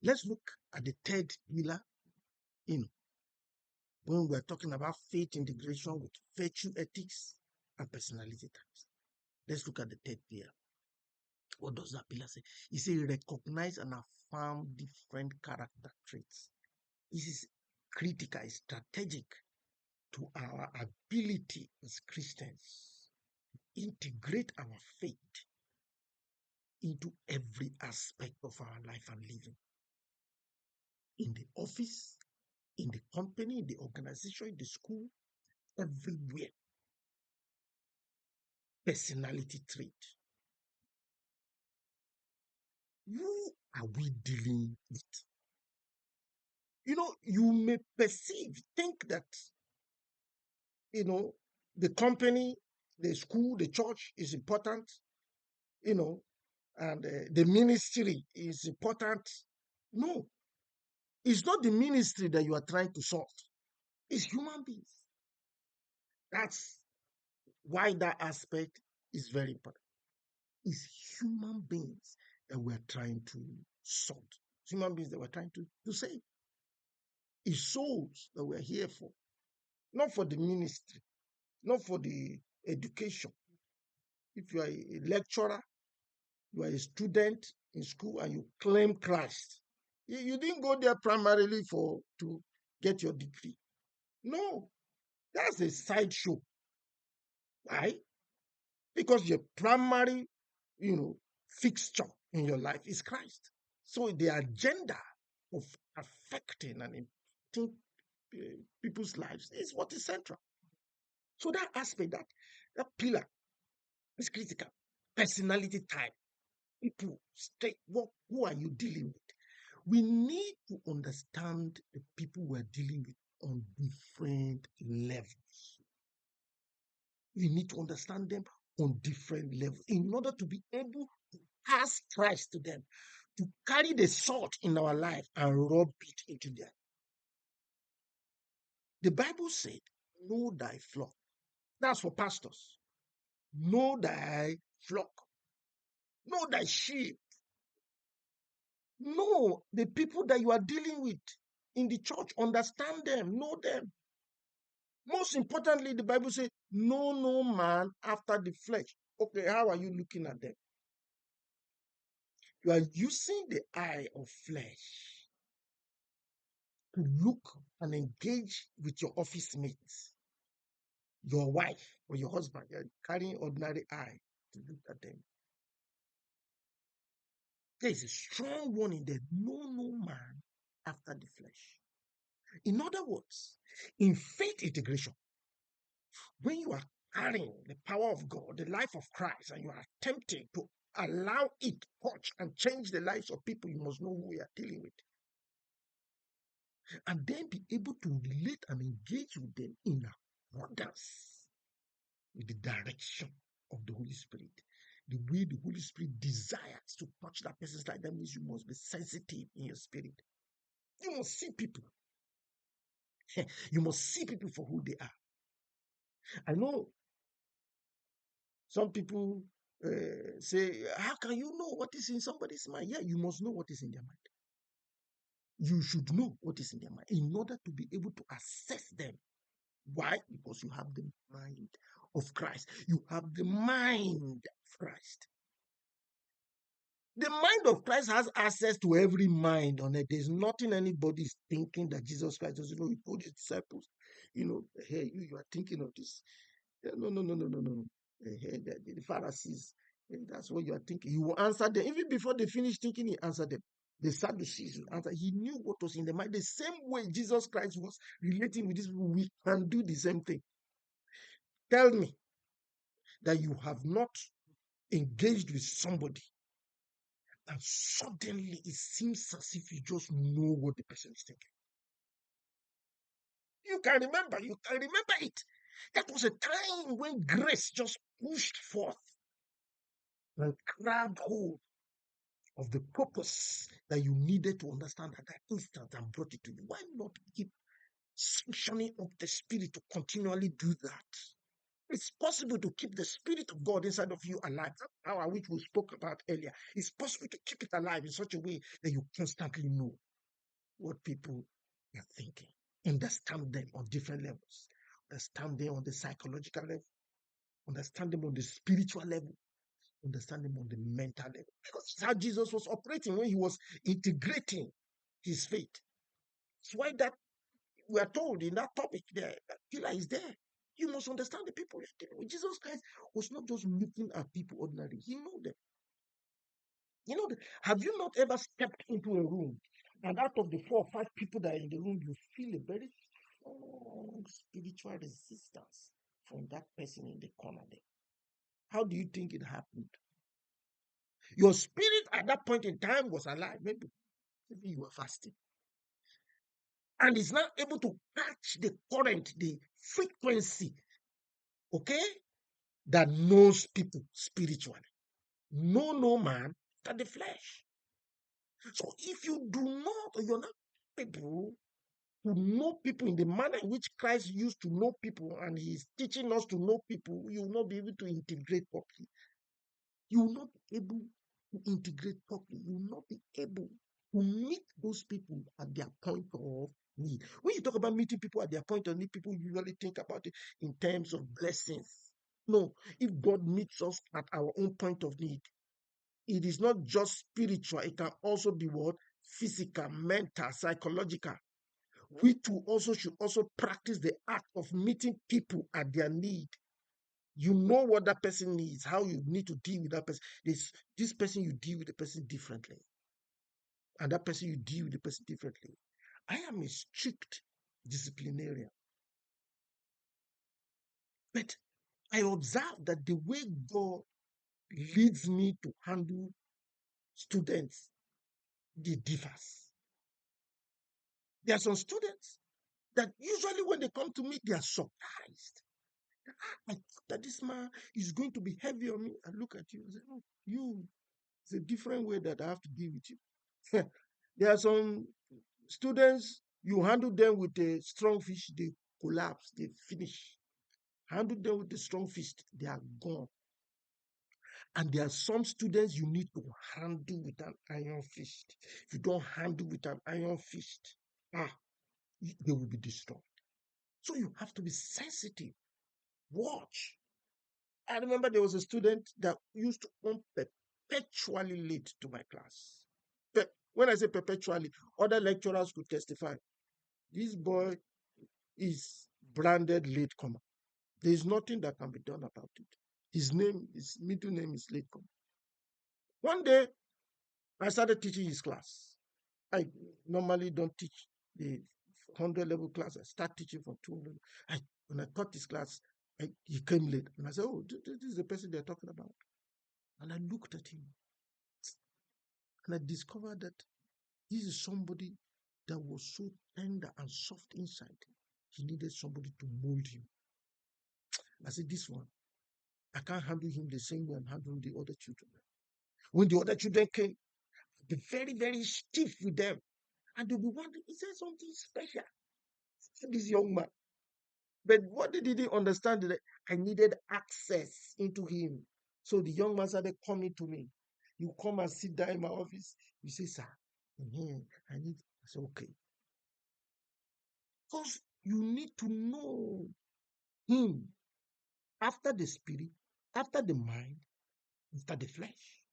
Let's look at the third pillar, when we're talking about faith integration with virtue ethics and personality types. Let's look at the third pillar. What does that pillar say? It says recognize and affirm different character traits. This is critical, it's strategic to our ability as Christians to integrate our faith into every aspect of our life and living. In the office, in the company, in the organization, in the school, everywhere. Personality trait. Who are we dealing with? You may think that, the company, the school, the church is important, and the ministry is important. No, it's not the ministry that you are trying to sort. It's human beings. That's why that aspect is very important. It's human beings that we're trying to sort. It's human beings that we're trying to save. It's souls that we're here for. Not for the ministry, not for the education. If you are a lecturer, you are a student in school and you claim Christ, you didn't go there primarily to get your degree. No, that's a sideshow. Why? Because your primary, fixture in your life is Christ. So the agenda of affecting and impacting people's lives is what is central. So that aspect, that pillar is critical. Personality type. People, who are you dealing with? We need to understand the people we're dealing with on different levels. We need to understand them on different levels in order to be able to pass Christ to them, to carry the salt in our life and rub it into them. The Bible said, know thy flock. That's for pastors. Know thy flock. Know thy sheep. Know the people that you are dealing with in the church. Understand them. Know them. Most importantly, the Bible says, know no man after the flesh. Okay, how are you looking at them? You are using the eye of flesh to look and engage with your office mates, your wife or your husband. You're carrying ordinary eye to look at them. There is a strong warning there. Know no man after the flesh. In other words, in faith integration, when you are carrying the power of God, the life of Christ, and you are attempting to allow it touch and change the lives of people, you must know who you are dealing with. And then be able to relate and engage with them in accordance with the direction of the Holy Spirit. The way the Holy Spirit desires to touch that person's life, that means you must be sensitive in your spirit. You must see people. You must see people for who they are. I know some people say, how can you know what is in somebody's mind? Yeah, you must know what is in their mind. You should know what is in their mind in order to be able to assess them. Why? Because you have the mind of Christ. You have the mind of Christ. The mind of Christ has access to every mind on it. There's nothing anybody is thinking that Jesus Christ doesn't know. He told his disciples, hey, you are thinking of this. No, no, no, no, no, no. Hey, the Pharisees, that's what you are thinking. He will answer them. Even before they finish thinking, he answered them. The Sadducees will answer. He knew what was in the mind. The same way Jesus Christ was relating with these people, we can do the same thing. Tell me that you have not engaged with somebody and suddenly it seems as if you just know what the person is thinking. You can remember it. That was a time when grace just pushed forth and grabbed hold of the purpose that you needed to understand at that instant and brought it to you. Why not keep sanctioning up the Spirit to continually do that? It's possible to keep the Spirit of God inside of you alive. That power which we spoke about earlier. It's possible to keep it alive in such a way that you constantly know what people are thinking. Understand them on different levels. Understand them on the psychological level. Understand them on the spiritual level. Understand them on the mental level. Because it's how Jesus was operating when he was integrating his faith. That's why that we are told in that topic there, that pillar is there. You must understand the people you're dealing with. Jesus Christ was not just looking at people ordinarily. He knew them. Have you not ever stepped into a room and out of the 4 or 5 people that are in the room, you feel a very strong spiritual resistance from that person in the corner there? How do you think it happened? Your spirit at that point in time was alive. Maybe you were fasting. And is now able to catch the current, the frequency, okay, that knows people spiritually. Know no man than the flesh. So if you do not, or you're not able to know people in the manner in which Christ used to know people, and he's teaching us to know people, you will not be able to integrate properly. You will not be able to integrate properly. You will not be able to meet those people at their point of need. When you talk about meeting people at their point of need, people usually think about it in terms of blessings. No, if God meets us at our own point of need, it is not just spiritual, it can also be what? Physical, mental, psychological. We too also should also practice the act of meeting people at their need. You know what that person needs, how you need to deal with that person. This person, you deal with the person differently. And that person, you deal with the person differently. I am a strict disciplinarian. But I observe that the way God leads me to handle students, it differs. There are some students that usually when they come to me, they are surprised. I thought that this man is going to be heavy on me. I look at you and say, oh, it's a different way that I have to deal with you. There are some students, you handle them with a strong fish, they collapse, they finish. Handle them with a strong fist, they are gone. And there are some students you need to handle with an iron fist. If you don't handle with an iron fist, they will be destroyed. So you have to be sensitive. Watch. I remember there was a student that used to come perpetually late to my class. When I say perpetually, other lecturers could testify. This boy is branded latecomer. There is nothing that can be done about it. His middle name is latecomer. One day, I started teaching his class. I normally don't teach the 100 level class. I start teaching from 200. When I taught this class, he came late. And I said, oh, this is the person they're talking about. And I looked at him. And I discovered that this is somebody that was so tender and soft inside. He needed somebody to mold him. I said, this one, I can't handle him the same way I'm handling the other children. When the other children came, I'd be very, very stiff with them. And they'll be wondering, is there something special for this young man? But what they didn't understand is that I needed access into him. So the young man started coming to me. You come and sit down in my office. You say, sir, I need. I said, okay. Because you need to know him after the spirit, after the mind, after the flesh.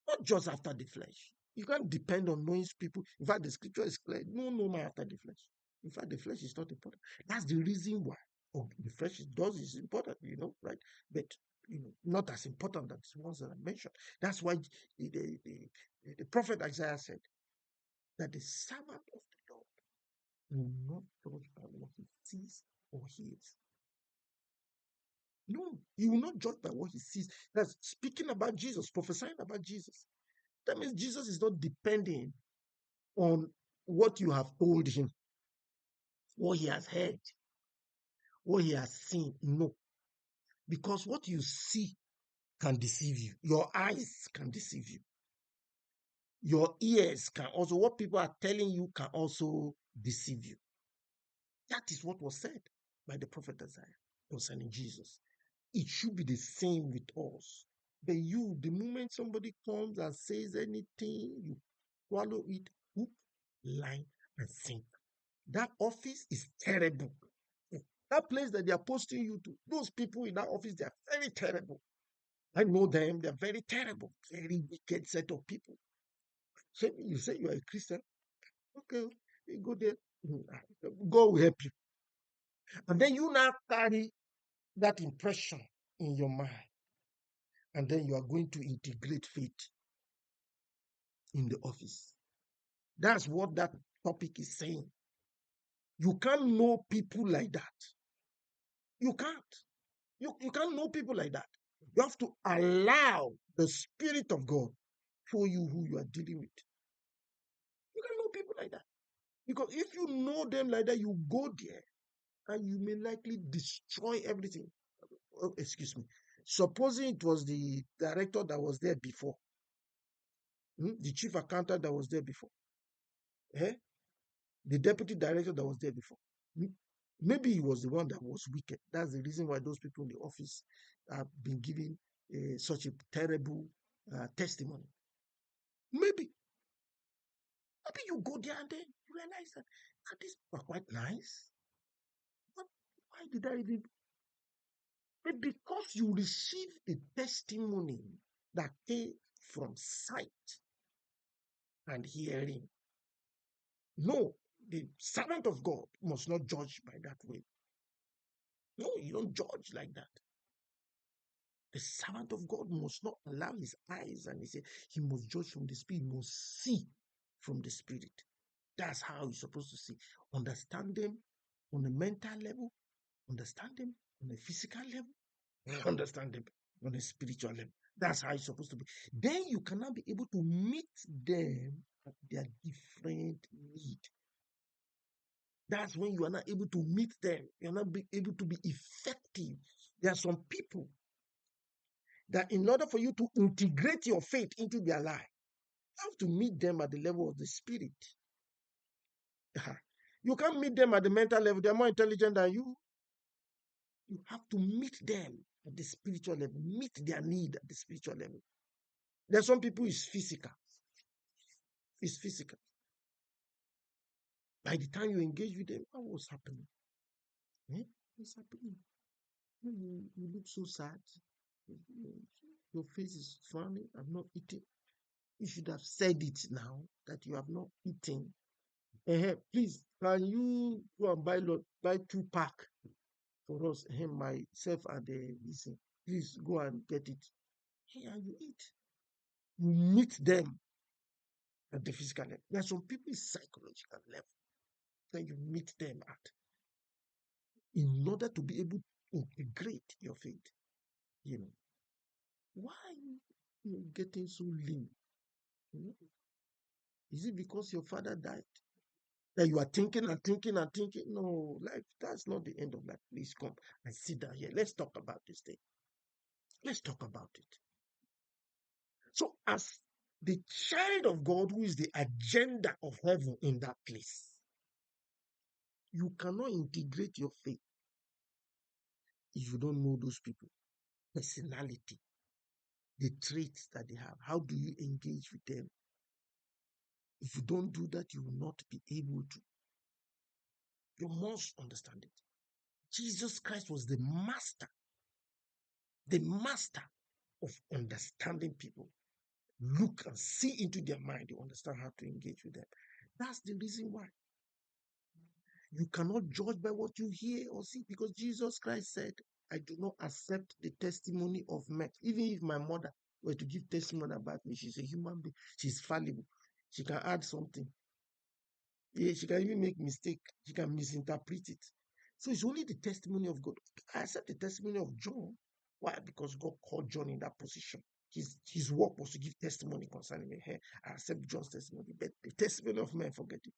Not just after the flesh. You can't depend on knowing people. In fact, the scripture is clear. No man after the flesh. In fact, the flesh is not important. That's the reason why. Oh, the flesh is important, right? But not as important as the ones that I mentioned. That's why the prophet Isaiah said that the servant of the Lord will not judge by what he sees or hears. No, he will not judge by what he sees. That's speaking about Jesus, prophesying about Jesus. That means Jesus is not depending on what you have told him, what he has heard, what he has seen. No. Because what you see can deceive you. Your eyes can deceive you. Your ears can also, what people are telling you can also deceive you. That is what was said by the prophet Isaiah concerning Jesus. It should be the same with us. But you, the moment somebody comes and says anything, you swallow it hook, line, and sinker. That office is terrible. That place that they are posting you to, those people in that office, they are very terrible. I know them, they're very terrible, very wicked set of people. So you say you are a Christian, okay, you go there, God will help you. And then you now carry that impression in your mind, and then you are going to integrate faith in the office. That's what that topic is saying. You can't know people like that. You can't. You can't know people like that. You have to allow the Spirit of God show you who you are dealing with. You can't know people like that. Because if you know them like that, you go there and you may likely destroy everything. Oh, excuse me. Supposing it was the director that was there before, the chief accountant that was there before, eh? The deputy director that was there before. Maybe he was the one that was wicked. That's the reason why those people in the office have been giving such a terrible testimony. Maybe. Maybe you go there and then you realize that these are quite nice. But why did I even? But because you received a testimony that came from sight and hearing. No, the servant of God must not judge by that way. No, you don't judge like that. The servant of God must not allow his eyes, and he must judge from the spirit, he must see from the spirit. That's how he's supposed to see. Understand them on a mental level, understand them on a physical level, understand them on a spiritual level. That's how it's supposed to be. Then you cannot be able to meet them at their different need. That's when you are not able to meet them. You're not be able to be effective. There are some people that in order for you to integrate your faith into their life, you have to meet them at the level of the spirit. You can't meet them at the mental level. They're more intelligent than you. You have to meet them at the spiritual level, meet their need at the spiritual level. There's some people is physical. It's physical. By the time you engage with them, what's happening? What's happening? You look so sad. Your face is frowning. I'm not eating. You should have said it now that you have not eaten. Please, can you go and buy 2 pack for us? Myself and listen. Please go and get it. And you eat. You meet them at the physical level. There are some people psychological level that you meet them at in order to be able to integrate your faith. Why are you getting so lean? Is it because your father died? That you are thinking and thinking and thinking? No, life, that's not the end of life. Please come and sit down here. Let's talk about this thing. Let's talk about it. So, as the child of God who is the agenda of heaven in that place, you cannot integrate your faith if you don't know those people, personality, the traits that they have. How do you engage with them? If you don't do that, you will not be able to. You must understand it. Jesus Christ was the master of understanding people. Look and see into their mind. You understand how to engage with them. That's the reason why. You cannot judge by what you hear or see, because Jesus Christ said, I do not accept the testimony of men. Even if my mother were to give testimony about me, she's a human being. She's fallible. She can add something. Yeah, she can even make mistake. She can misinterpret it. So it's only the testimony of God. I accept the testimony of John. Why? Because God called John in that position. His work was to give testimony concerning me. Hey, I accept John's testimony, but the testimony of men, forget it.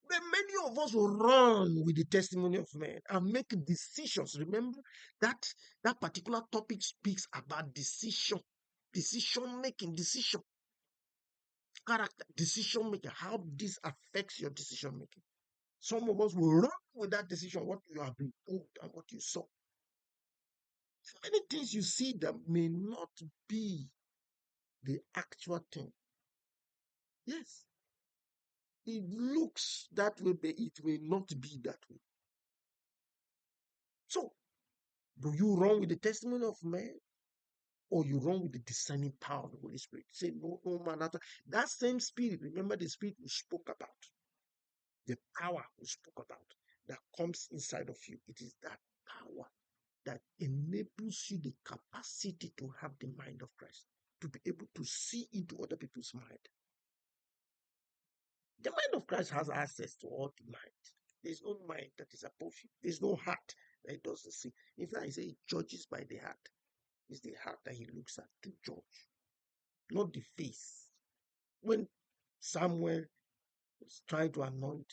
But many of us will run with the testimony of men and make decisions. Remember that particular topic speaks about decision making, decision, character, decision making, how this affects your decision making. Some of us will run with that decision, what you have been told and what you saw. Many things you see that may not be the actual thing. Yes, it looks that way, but it may not be that way. So, do you run with the testimony of man, or you run with the discerning power of the Holy Spirit? Say, no, no man. That same spirit, remember the spirit we spoke about, the power we spoke about that comes inside of you. It is that power that enables you the capacity to have the mind of Christ, to be able to see into other people's mind. The mind of Christ has access to all the mind. There's no mind that is above you. There's no heart that he doesn't see. In fact, he says he judges by the heart. It's the heart that he looks at to judge, not the face. When Samuel was trying to anoint,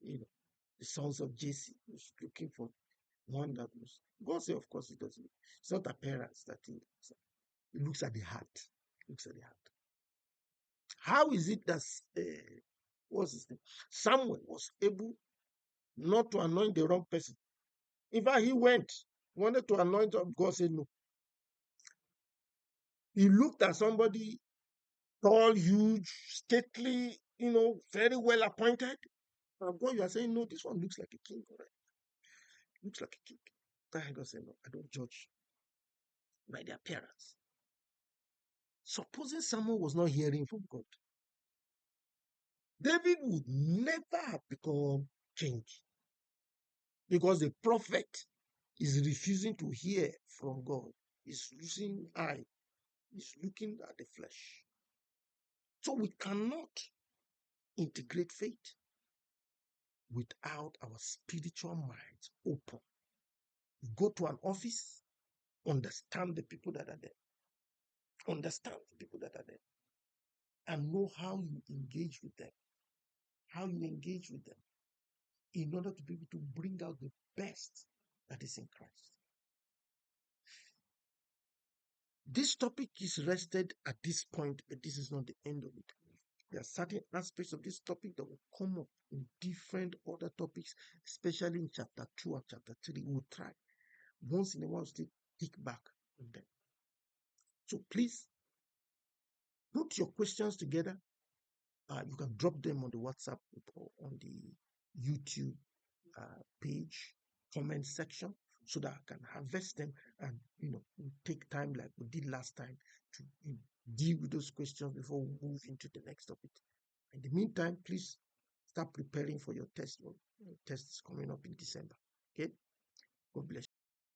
the sons of Jesse, he was looking for one that was. God said, of course, it doesn't. It's not appearance that he looks at. He looks at the heart. He looks at the heart. How is it that what's his name? Samuel was able not to anoint the wrong person? In fact, he wanted to anoint him. God said no. He looked at somebody tall, huge, stately, very well appointed. And God, you are saying, no, this one looks like a king, correct? Looks like a king. Then God said, no, I don't judge by the appearance. Supposing someone was not hearing from God, David would never have become king, because the prophet is refusing to hear from God. He's losing eye. He's looking at the flesh. So we cannot integrate faith without our spiritual minds open. You go to an office, understand the people that are there. Understand the people that are there. And know how you engage with them. How you engage with them in order to be able to bring out the best that is in Christ. This topic is rested at this point, but this is not the end of it. There are certain aspects of this topic that will come up in different other topics, especially in chapter 2 and chapter 3. We'll try once in a while to take back on them. So please put your questions together. You can drop them on the WhatsApp or on the YouTube page comment section, so that I can harvest them and take time like we did last time to deal with those questions before we move into the next topic. In the meantime, please start preparing for your test. Your test is coming up in December. Okay? God bless you.